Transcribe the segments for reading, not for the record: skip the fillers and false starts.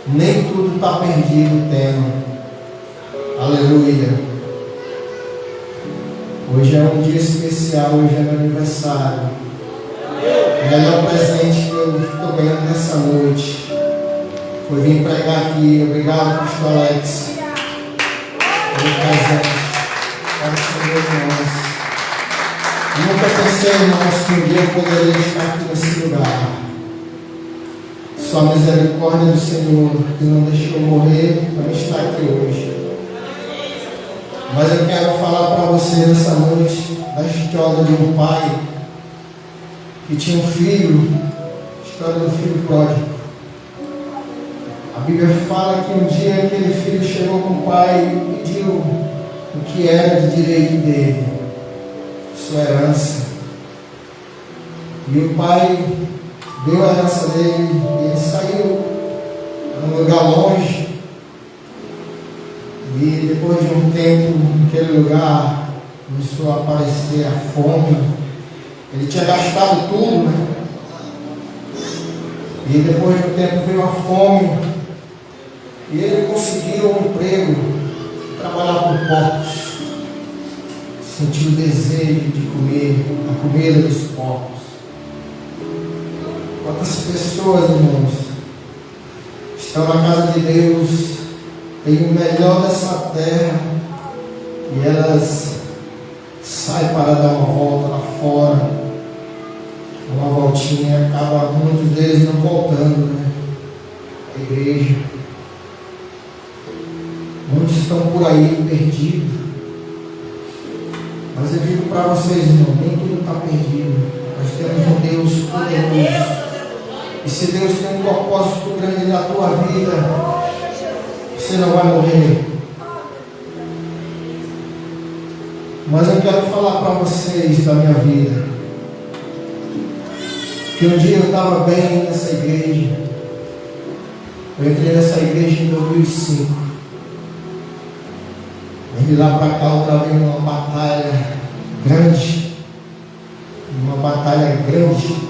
Nem tudo está perdido, tema. Aleluia. Hoje é um dia especial, hoje é meu aniversário. O melhor presente que eu estou ganhando nessa noite foi vir pregar aqui. Obrigado, pastor Alex, pelo presente. Para o Senhor, irmãos. Nunca pensei, irmãos, que um dia eu poderia estar aqui nesse lugar. Só a misericórdia do Senhor que não deixou morrer para estar aqui hoje. Mas eu quero falar para você nessa noite da história de um pai que tinha um filho, história do filho pródigo. A Bíblia fala que um dia aquele filho chegou com o pai e pediu o que era de direito dele, sua herança. E o pai deu a herança dele e ele saiu para um lugar longe. E depois de um tempo, naquele lugar, começou a aparecer a fome. Ele tinha gastado tudo, né? E depois de um tempo veio a fome. E ele conseguiu um emprego, trabalhar com porcos. Sentiu o desejo de comer a comida dos porcos. Quantas pessoas, irmãos, estão na casa de Deus, têm o melhor dessa terra, e elas saem para dar uma volta lá fora, uma voltinha, acaba muitos deles não voltando, né? A igreja. Muitos estão por aí perdidos. Mas eu digo para vocês, irmão, nem tudo está perdido. Nós temos um Deus poderoso. E se Deus tem um propósito grande na tua vida, você não vai morrer. Mas eu quero falar para vocês da minha vida. Que um dia eu estava bem nessa igreja. Eu entrei nessa igreja em 2005. De lá para cá eu travei uma batalha grande. Uma batalha grande.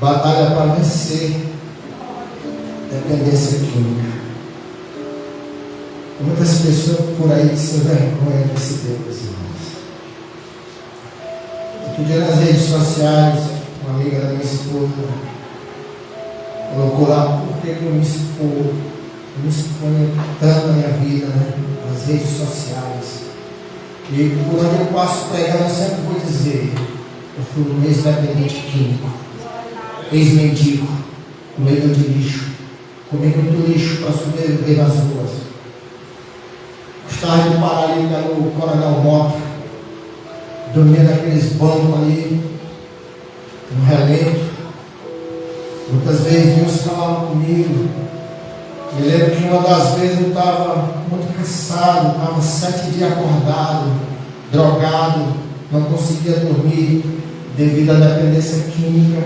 Batalha para vencer dependência química. Muitas pessoas por aí se envergonham desse Deus, irmãos. Outro dia nas redes sociais, uma amiga da minha esposa colocou lá por que eu me exponho tanto na minha vida, né? Nas redes sociais. E por onde eu passo pregando, eu sempre vou dizer: eu fui um ex-dependente químico, ex-mendigo, comedor de lixo, comi muito lixo para sobreviver nas ruas. Gostava de parar ali pelo Coronel Mota, dormia naqueles bancos ali, no relento. Muitas vezes Deus falava comigo. Me lembro que uma das vezes eu estava muito cansado, estava 7 dias acordado, drogado, não conseguia dormir devido à dependência química.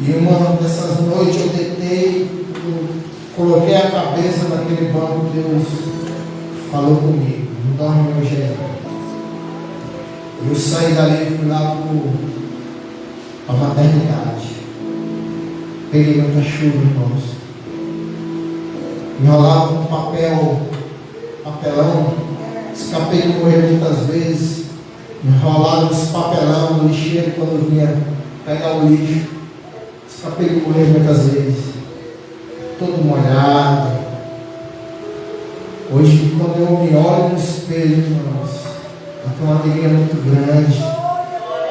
E uma dessas noites eu deitei, coloquei a cabeça naquele banco, Deus falou comigo: não dorme hoje não. Eu saí dali e fui lá para a maternidade. Peguei muita chuva, irmãos. Enrolava um papelão, escapei de morrer muitas vezes. Enrolava esse papelão no lixeiro quando vinha pegar o lixo. Escapei de morrer muitas vezes. Todo molhado. Hoje, quando eu me olho no espelho, irmãos, eu tenho uma alegria muito grande.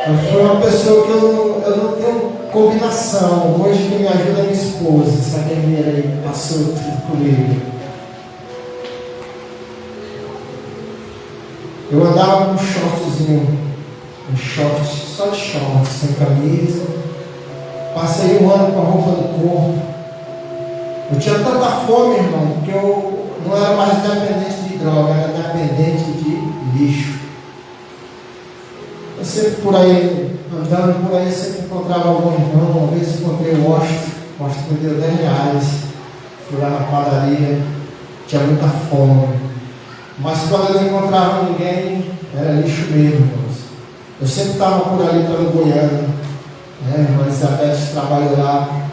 Eu fui uma pessoa que eu não tenho combinação. Hoje quem me ajuda é minha esposa, essa guerreira aí passou tudo comigo. Eu andava com um shortzinho, só de short, sem camisa. Passei um ano com a roupa do corpo. Eu tinha tanta fome, irmão, que eu não era mais dependente de droga, era dependente de lixo. Eu sempre por aí, andando por aí, sempre encontrava algum irmão. Uma vez encontrei o Washington me deu R$10. Fui lá na padaria, tinha muita fome. Mas quando eu não encontrava ninguém, era lixo mesmo, irmãos. Eu sempre estava por ali pelo Goiânia, né? A Elizabeth trabalhou lá,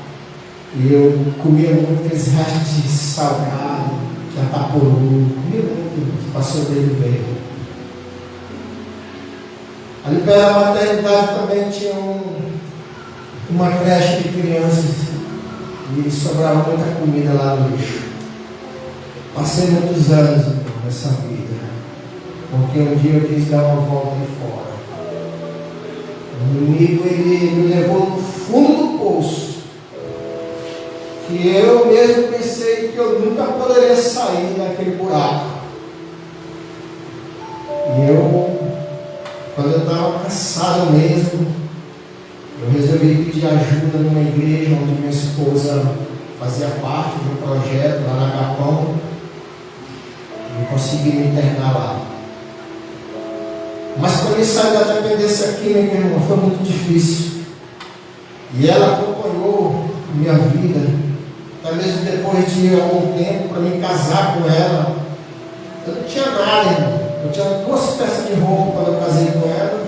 e eu comia muito aqueles restos de salgado, de ataporu, comia muito, passou dele bem. Ali perto da maternidade também tinha uma creche de crianças, e sobrava muita comida lá no lixo. Passei muitos anos nessa vida, porque um dia eu quis dar uma volta de fora. O inimigo, ele me levou no fundo do poço, que eu mesmo pensei que eu nunca poderia sair daquele buraco. E quando eu estava cansado mesmo, eu resolvi pedir ajuda numa igreja onde minha esposa fazia parte de um projeto lá na Capão. Eu consegui me internar lá. Mas para mim sair da dependência química, irmão, foi muito difícil. E ela acompanhou minha vida. Até mesmo depois de algum tempo, para me casar com ela, eu não tinha nada, irmão. Eu tinha 2 peças de roupa quando eu casei com ela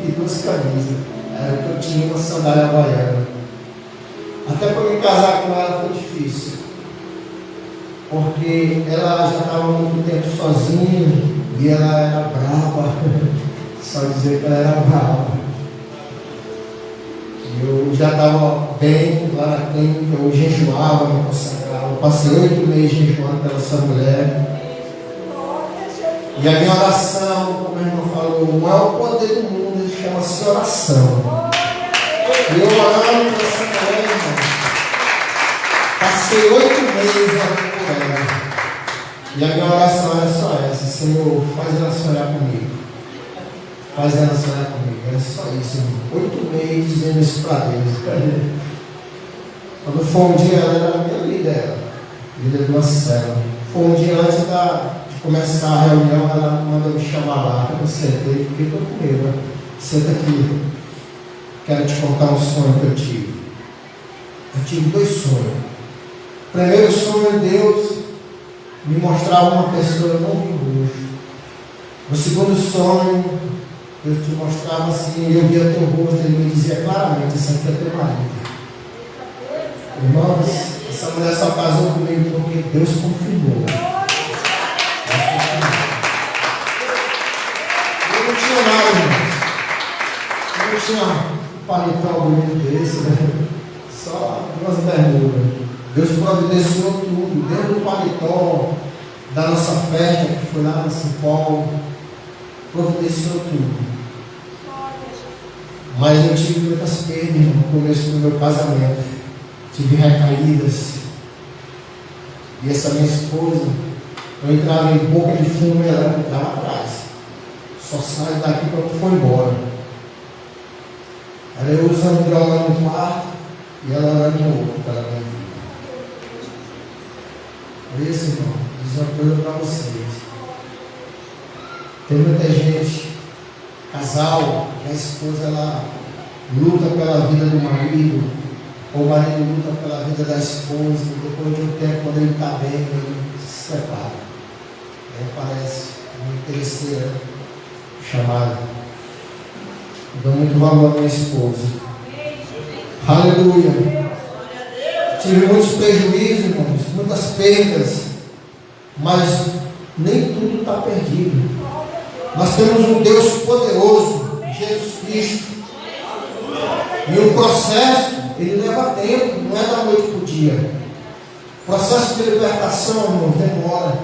e 2 camisas. Era o que eu tinha, uma sandália havaiana. Até para me casar com ela foi difícil, porque ela já estava muito tempo sozinha e ela era brava. Só dizer que ela era brava. Eu já estava bem lá na clínica, eu jejuava, me consagrava. Eu passei 8 meses jejuando pela essa mulher. E a minha oração, como a irmã falou, o maior poder do mundo chama-se oração. E eu orando por essa mulher, irmão, passei 8 meses orando por ela. E a minha oração era só essa: Senhor, faz ela sonhar comigo. Faz ela sonhar comigo. Era só isso, irmão. 8 meses dizendo isso para Deus. Quando foi um dia, ela era a minha líder, líder de uma célula. Foi um dia antes de começar a reunião, ela mandou me chamar lá. Eu sentei e fiquei todo comigo. Senta aqui. Quero te contar um sonho que eu tive. Eu tive 2 sonhos. O primeiro sonho, Deus me mostrava uma pessoa, eu não vi o rosto. No segundo sonho, Deus te mostrava assim, eu via teu rosto, ele me dizia claramente: esse aqui é teu marido. Irmãos, essa mulher só casou comigo porque Deus confirmou. Eu não tinha nada, irmãos. Eu não tinha um paletó bonito desse, né? Só 2 bermudas. Deus providenciou tudo, desde o paletó da nossa festa, que foi lá em São Paulo, providenciou tudo. Mas eu tive muitas perdas no começo do meu casamento, tive recaídas. E essa minha esposa, eu entrava em boca de fumo e ela estava atrás. Só sai daqui quando for embora. Era eu usando droga no quarto e ela orando no outro pela minha vida. Por isso, irmão, vou dizer uma coisa para vocês. Tem muita gente, casal, que a esposa ela luta pela vida do marido, ou o marido luta pela vida da esposa, e depois de um tempo, quando ele está bem, ele se separa. Aí parece uma interesseira chamada. Eu dou muito valor à minha esposa. Aleluia. Tive muitos prejuízos, irmãos, muitas perdas, mas nem tudo está perdido. Nós temos um Deus poderoso, Jesus Cristo. E o processo, ele leva tempo, não é da noite para o dia. O processo de libertação, irmão, demora.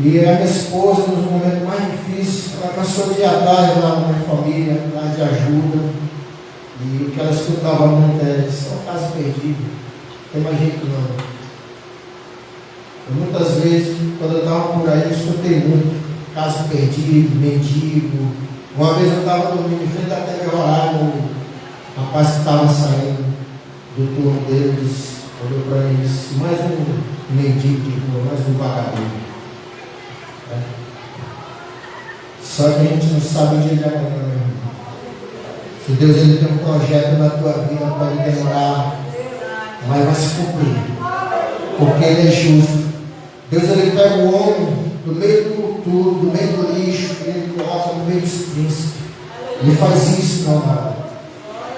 E a minha esposa, nos momentos mais difíceis, ela cansou de ir atrás lá na minha família, atrás de ajuda. E o que ela escutava muito é: isso é um caso perdido, não tem mais jeito não. E muitas vezes, quando eu estava por aí, eu escutei muito caso perdido, mendigo. Uma vez eu estava dormindo em frente à TV horário, um rapaz que estava saindo do turno dele olhou para mim e disse: mais um mendigo de rua, mais um vagabundo. Só que a gente não sabe o dia de amanhã, meu irmão. Se Deus ele tem um projeto na tua vida, pode demorar, mas vai se cumprir, porque Ele é justo. Deus ele pega o homem do meio do tudo, do meio do lixo, e ele coloca no meio dos príncipes. Ele faz isso, meu amado.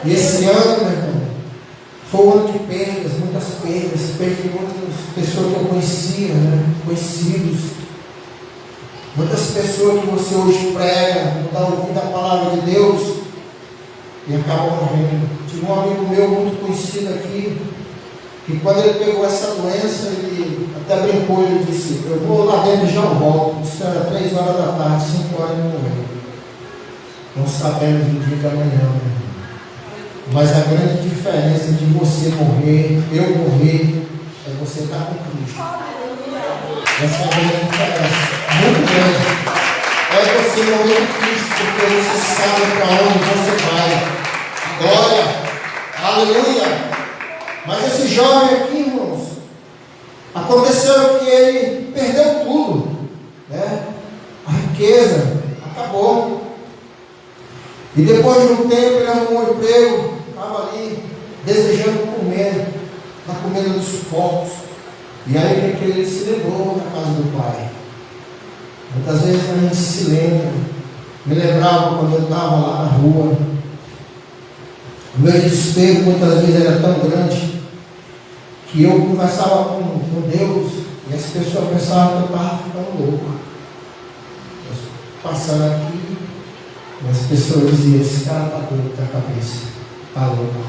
E esse ano, meu irmão, foi um ano de perdas, muitas perdas. Perdi muitas pessoas que eu conhecia, né? Conhecidos. Muitas pessoas que você hoje prega, não dá ouvido a palavra de Deus e acabam morrendo. Tive um amigo meu muito conhecido aqui, que quando ele pegou essa doença, ele até brincou, ele disse, eu vou lá dentro e já volto. Isso era 3 horas da tarde, 5 horas ele morreu. Não sabemos o dia da manhã, meu irmão. Mas a grande diferença de você morrer, eu morrer, é você estar com Cristo. Essa é a grande diferença. Muito grande. É você morrer com Cristo, porque você sabe para onde você vai. Glória. Aleluia. Mas esse jovem aqui, irmãos, aconteceu que ele perdeu tudo, né? A riqueza acabou. E depois de um tempo ele arrumou um emprego, estava ali desejando comer na comida dos porcos. E aí ele se lembrou da casa do pai. Muitas vezes a gente se lembra. Me lembrava quando eu estava lá na rua. O meu desespero muitas vezes era tão grande que eu conversava com Deus e as pessoas pensavam que eu estava ficando louco. Passando aqui, as pessoas diziam, esse cara está doido da cabeça, está louco.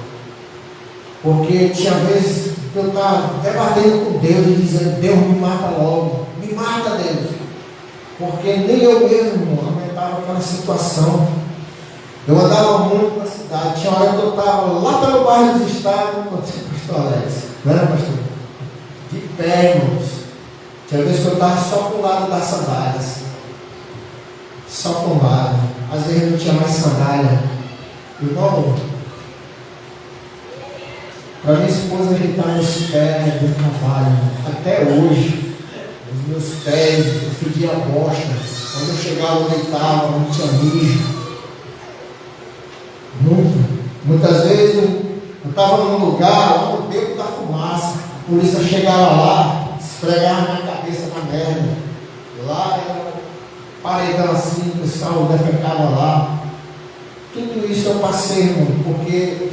Porque tinha vezes que eu estava debatendo com Deus e dizendo, Deus me mata logo, me mata Deus. Porque nem eu mesmo aguentava aquela situação. Eu andava muito na cidade, tinha hora que eu estava lá pelo bairro dos Estados, no Pastor Alex, não era, pastor? De pé, irmãos. Tinha vezes que eu estava só com o lado das sandálias. Só com o lado. Às vezes não tinha mais sandália. Irmão, para minha esposa ajeitar meus pés do trabalho, até hoje, os meus pés, eu fedia a bosta. Quando eu chegava, eu deitava, não tinha mijo. Muitas vezes eu estava num lugar, lá no beco da fumaça, a polícia chegava lá, esfregava minha cabeça na merda. Lá era paredão assim, o pessoal defecava lá. Tudo isso eu passei, irmão, porque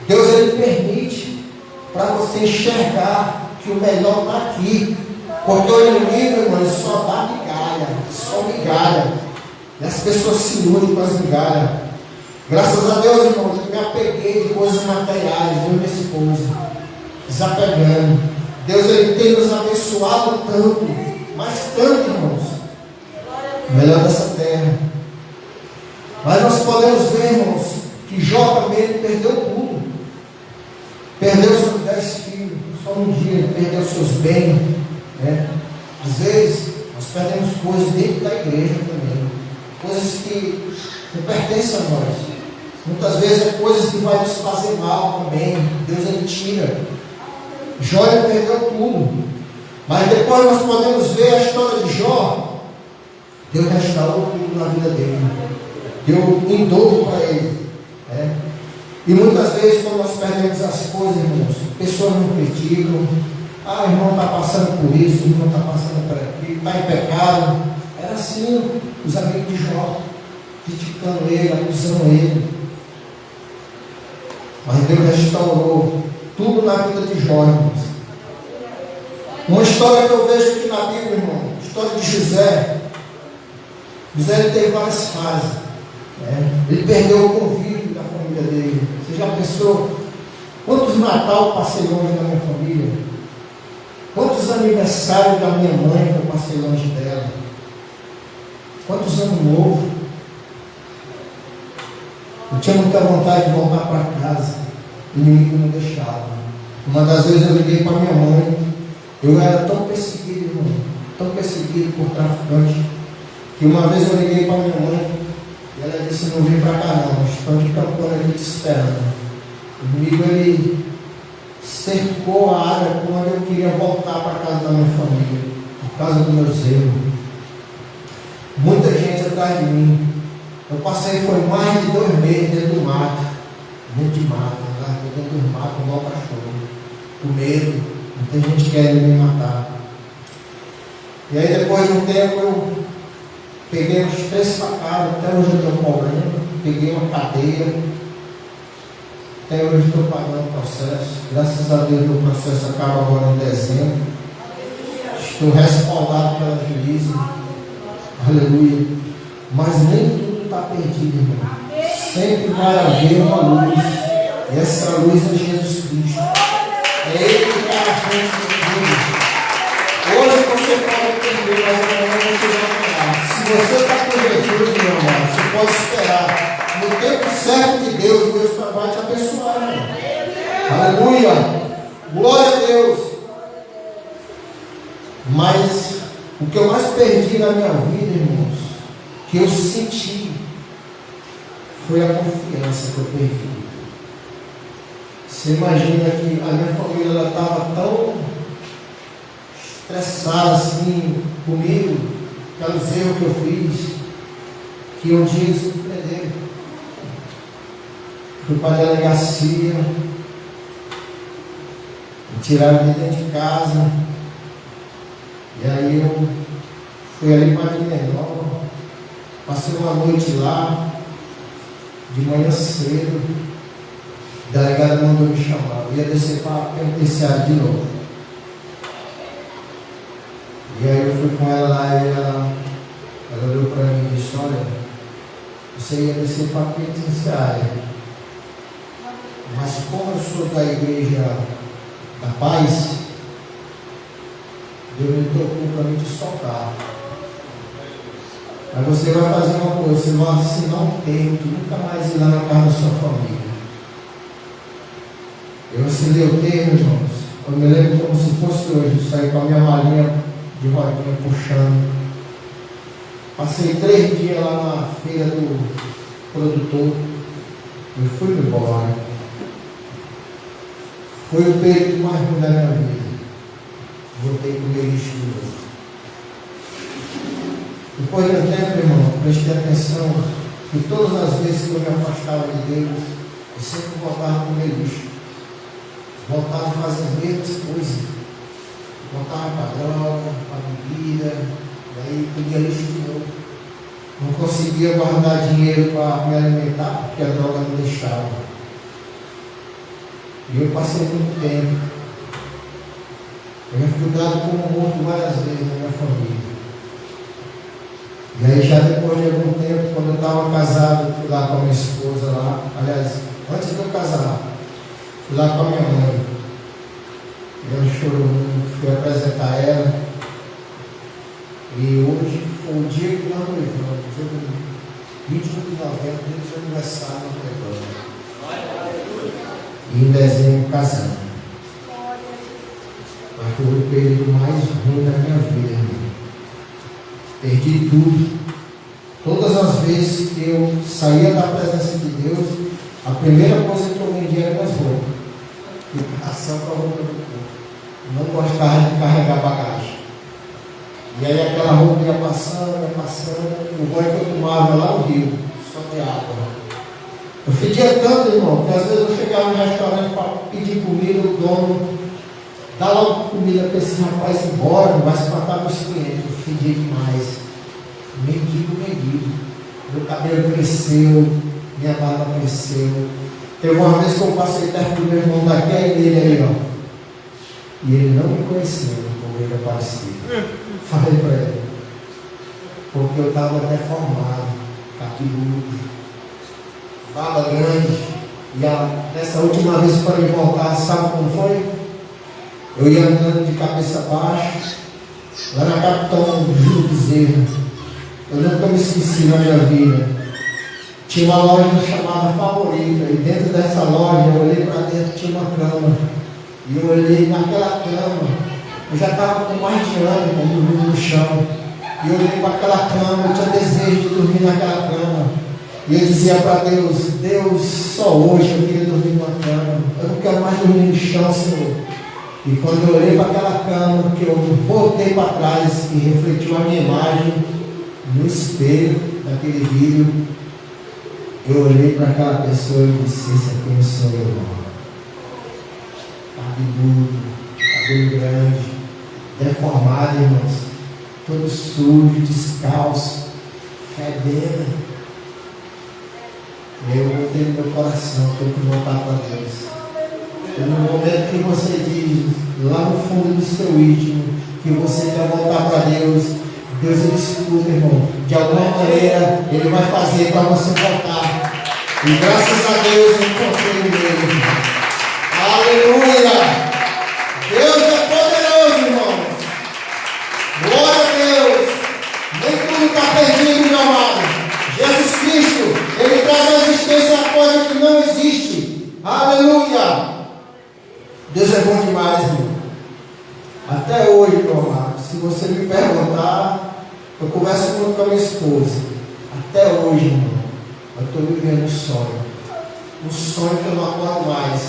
Deus ele permite para você enxergar que o melhor está aqui. Porque o inimigo, irmão, ele só dá migalha, só migalha. E as pessoas se iludem com as migalhas. Graças a Deus, irmão, eu me apeguei de coisas materiais, eu e minha esposa, desapegando. Deus ele tem nos abençoado tanto, mas tanto, irmãos, melhor dessa terra. Mas nós podemos ver, irmãos, que Jó também perdeu tudo. Perdeu seus 10 filhos, só um dia, ele perdeu seus bens, né? Às vezes, nós perdemos coisas dentro da igreja também, coisas que não pertencem a nós. Muitas vezes é coisas que vai nos fazer mal também. Deus ele tira. Jó ele perdeu tudo. Mas depois nós podemos ver a história de Jó. Deus restaurou tudo na vida dele. Deu em dobro para ele. Né? E muitas vezes quando nós perdemos as coisas, irmãos, pessoas não criticam. Ah, o irmão está passando por isso, o irmão está passando por aquilo, está em pecado. Era assim, os amigos de Jó, criticando ele, acusando ele. Mas Deus restaurou tudo na vida de Jó, irmãos. Uma história que eu vejo aqui na Bíblia, irmão, a história de José. José ele teve várias fases. Né? Ele perdeu o convívio da família dele. Você já pensou quantos Natal eu passei longe da minha família? Quantos aniversários da minha mãe que eu passei longe dela? Quantos anos novos? Eu tinha muita vontade de voltar para casa. O inimigo não deixava. Uma das vezes eu liguei para minha mãe. Eu era tão perseguido, irmão, tão perseguido por traficante, que uma vez eu liguei para minha mãe e ela disse, não vem para cá não, estão de campanha ali te esperando. O inimigo ele cercou a área quando eu queria voltar para casa da minha família, por causa dos meus erros. Muita gente atrás de mim. Eu passei, foi mais de 2 meses dentro do mato, dentro de mato, dentro do mato, igual cachorro, com medo. Tem gente que quer me matar. E aí depois de um tempo eu peguei uns 3 facadas, até hoje eu estou cobrando, peguei uma cadeia, até hoje estou pagando o processo. Graças a Deus o processo acaba agora em dezembro. Estou respaldado pela juíza. Aleluia. Mas nem tudo está perdido, irmão. Sempre vai haver uma luz. E essa luz é Jesus Cristo. É Ele que está na frente do mundo. Hoje você pode perder, mas amanhã você vai ganhar. Se você está com Jesus, meu irmão, você pode esperar. No tempo certo de Deus, Deus vai te abençoar, irmão. Aleluia. Glória a Deus. Mas o que eu mais perdi na minha vida, irmãos, que eu senti, foi a confiança que eu perdi. Você imagina que a minha família estava tão estressada assim comigo, pelos erros que eu fiz, que um dia eles me prenderam. Fui para a delegacia, me tiraram de dentro de casa, e aí eu fui ali para Menor, passei uma noite lá, de manhã cedo. O delegado mandou me chamar, eu ia descer para a penitenciária de novo. E aí eu fui com ela lá e ela olhou para mim e disse: olha, você ia descer para a penitenciária, mas como eu sou da igreja da paz, Deus me tocou para me te soltar. Mas você vai fazer uma coisa, você vai assinar um termo que nunca mais ir lá na casa da sua família. Eu assinei o termo, irmãos. Eu me lembro como se fosse hoje. Eu saí com a minha malinha de rodinha puxando. Passei 3 dias lá na feira do produtor. Eu fui embora. Foi o período mais ruim da minha vida. Voltei com o meu lixo de novo. Depois de um tempo, irmão, prestei atenção que todas as vezes que eu me afastava de Deus, eu sempre voltava com o meu lixo. Voltava a fazer as mesmas coisas. Voltava para a droga, para a bebida, e aí pedia lixo de novo. Não conseguia guardar dinheiro para me alimentar, porque a droga não deixava. E eu passei muito tempo. Eu já fui dado como morto várias vezes na minha família. E aí já depois de algum tempo, quando eu estava casado, fui lá com a minha esposa lá. Aliás, antes de eu casar, fui lá com a minha mãe. E ela chorou muito, fui apresentar ela. E hoje foi o dia que nós noivamos, dia 21 de novembro, dia do aniversário, nós noivamos. E em dezembro casamos. Mas foi o período mais ruim da minha vida, irmão. Perdi tudo. Todas as vezes que eu saía da presença de Deus, a primeira coisa que eu vendia era as roupas. Ficação para a roupa do corpo. Não gostava de carregar bagagem. E aí aquela roupa ia passando. O banho que eu tomava lá no rio, só de água. Eu fedia tanto, irmão, que às vezes eu chegava no restaurante para pedir comida, o dono dá logo comida para esse rapaz ir embora, não vai se matar com os clientes. Eu fedia demais. Mendigo. Meu cabelo cresceu, minha barba cresceu. Teve uma vez que eu passei perto do meu irmão daqui, aí dele aí, ó. E ele não me conheceu, como ele aparecia. Falei para ele, porque eu estava deformado, cabeludo, barba grande. E nessa última vez para ele voltar, sabe como foi? Eu ia andando de cabeça baixa, lá na Capitão Júlio Bezerra. Eu nunca me esqueci na minha vida. Tinha uma loja chamada Favorita, e dentro dessa loja eu olhei para dentro, tinha uma cama. E eu olhei naquela cama, eu já estava com mais de ano, dormindo no chão. E eu olhei para aquela cama, eu tinha desejo de dormir naquela cama. E eu dizia para Deus, só hoje eu queria dormir numa cama. Eu não quero mais dormir no chão, Senhor. E quando eu olhei para aquela cama, que eu voltei para trás e refletiu a minha imagem no espelho daquele vídeo, eu olhei para aquela pessoa e disse: esse aqui não sou eu, não. Cabeludo, cabelo grande, deformado, irmãos. todo sujo, descalço, fedendo. E eu botei no meu coração, tenho que voltar para Deus. E no momento que você diz, lá no fundo do seu íntimo, que você quer voltar para Deus, Deus ele escuta, irmão. De alguma maneira, Ele vai fazer para você voltar. E graças a Deus eu encontrei nele. Aleluia! Deus é poderoso, irmãos. Glória a Deus. Nem tudo está perdido, meu amado. Jesus Cristo, Ele traz à existência a coisa que não existe. Aleluia! Deus é bom demais, irmão. Até hoje, meu amado, se você me perguntar, eu converso muito com a minha esposa. Até hoje, irmão, eu estou vivendo um sonho. Um sonho que eu não acordo mais.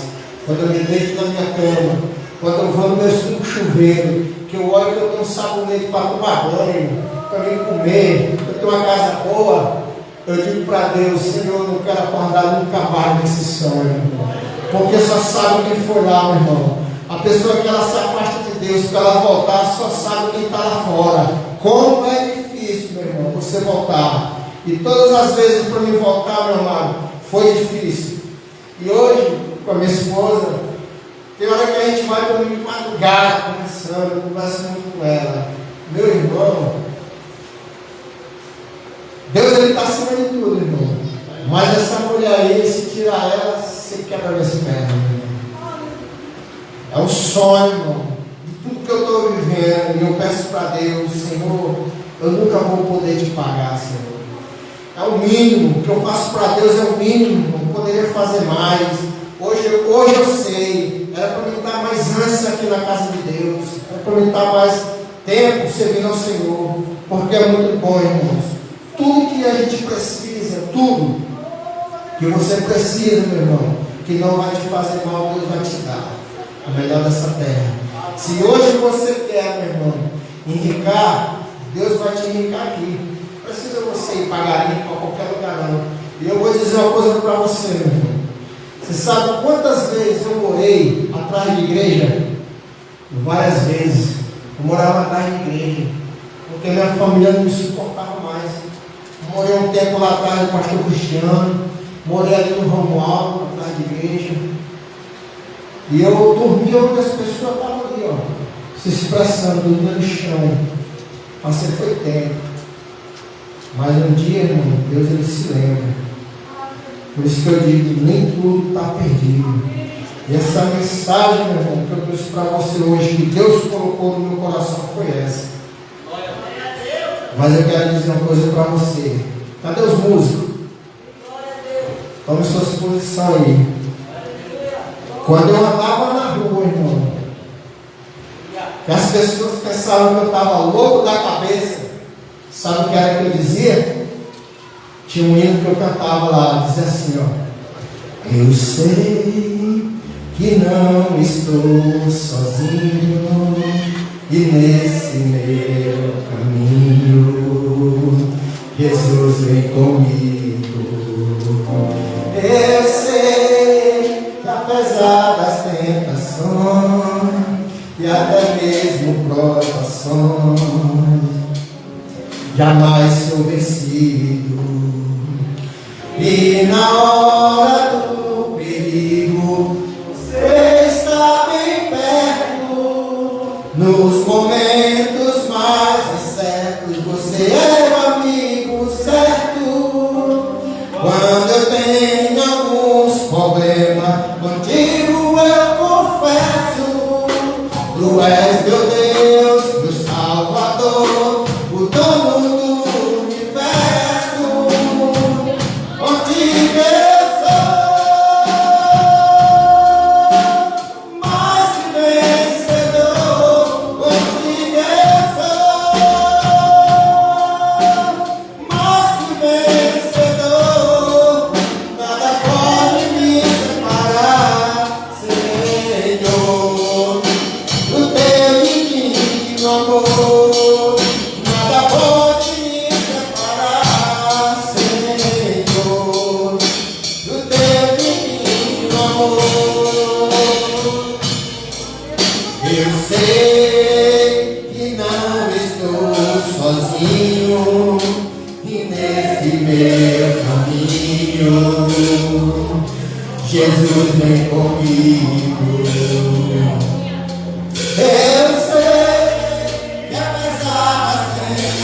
Quando eu me deito na minha cama, quando eu vou no meu chuveiro, que eu olho que eu tenho um sabonete para tomar banho, para mim comer, eu tenho uma casa boa, eu digo para Deus, Senhor, eu não quero acordar nunca mais nesse sonho, irmão. Porque só sabe quem foi lá, meu irmão. A pessoa que ela se afasta de Deus, para ela voltar, só sabe quem está lá fora. Como é difícil, meu irmão, você voltar. E todas as vezes para mim voltar, meu amado, foi difícil. E hoje, com a minha esposa, tem hora que a gente vai dormir de madrugada, conversando, eu converso muito com ela. Meu irmão, Deus ele está acima de tudo, irmão. Mas essa mulher aí, se tirar ela, você quebra minhas pernas, irmão. É um sonho, irmão, de tudo que eu estou vivendo. E eu peço para Deus, Senhor, eu nunca vou poder te pagar, Senhor. É o mínimo que eu faço para Deus, é o mínimo. Eu poderia fazer mais. Hoje eu sei. Era para mim estar mais ânsia aqui na casa de Deus. Era para mim estar mais tempo servindo ao Senhor. Porque é muito bom, irmãos. Tudo que a gente precisa, tudo que você precisa, meu irmão, que não vai te fazer mal, Deus vai te dar. A melhor dessa terra. Se hoje você quer, meu irmão, enricar, Deus vai te enricar aqui. Não precisa você ir pagar para qualquer lugar, não. E eu vou dizer uma coisa para você, meu irmão. Você sabe quantas vezes eu morei atrás de igreja? Várias vezes. Eu morava atrás de igreja. Porque minha família não me suportava mais. Morei um tempo lá atrás do pastor Cristiano. Morei ali no Romualdo, atrás de igreja. E eu dormia onde as pessoas estavam ali, ó, se expressando, dormia no chão. Passei foi tempo. Mas um dia, irmão, Deus ele se lembra. Por isso que eu digo, nem tudo está perdido. E essa mensagem, meu irmão, que eu trouxe para você hoje, que Deus colocou no meu coração, foi essa. Mas eu quero dizer uma coisa para você. Cadê os músicos? Tome sua posição aí. Quando eu andava na rua, irmão, que as pessoas pensavam que eu estava louco da cabeça, sabe o que era que eu dizia? Tinha um hino que eu cantava lá, dizia assim, ó: eu sei que não estou sozinho, e nesse meu caminho, Jesus vem comigo. Eu sei que apesar das tentações e até mesmo provações, jamais sou vencido. E na hora do perigo, você está bem perto. Nos momentos mais incertos, você é o amigo certo. Quando eu tenho alguns problemas, contigo eu confesso, tu és meu Deus, meu Salvador, o dono do universo. Contigo eu sou mais que vencedor. Contigo eu sou mais que vencedor. Nada pode me separar, Senhor, do teu divino amor. Nada pode caminho, e nesse meu caminho, Jesus vem comigo. Eu sei que apesar das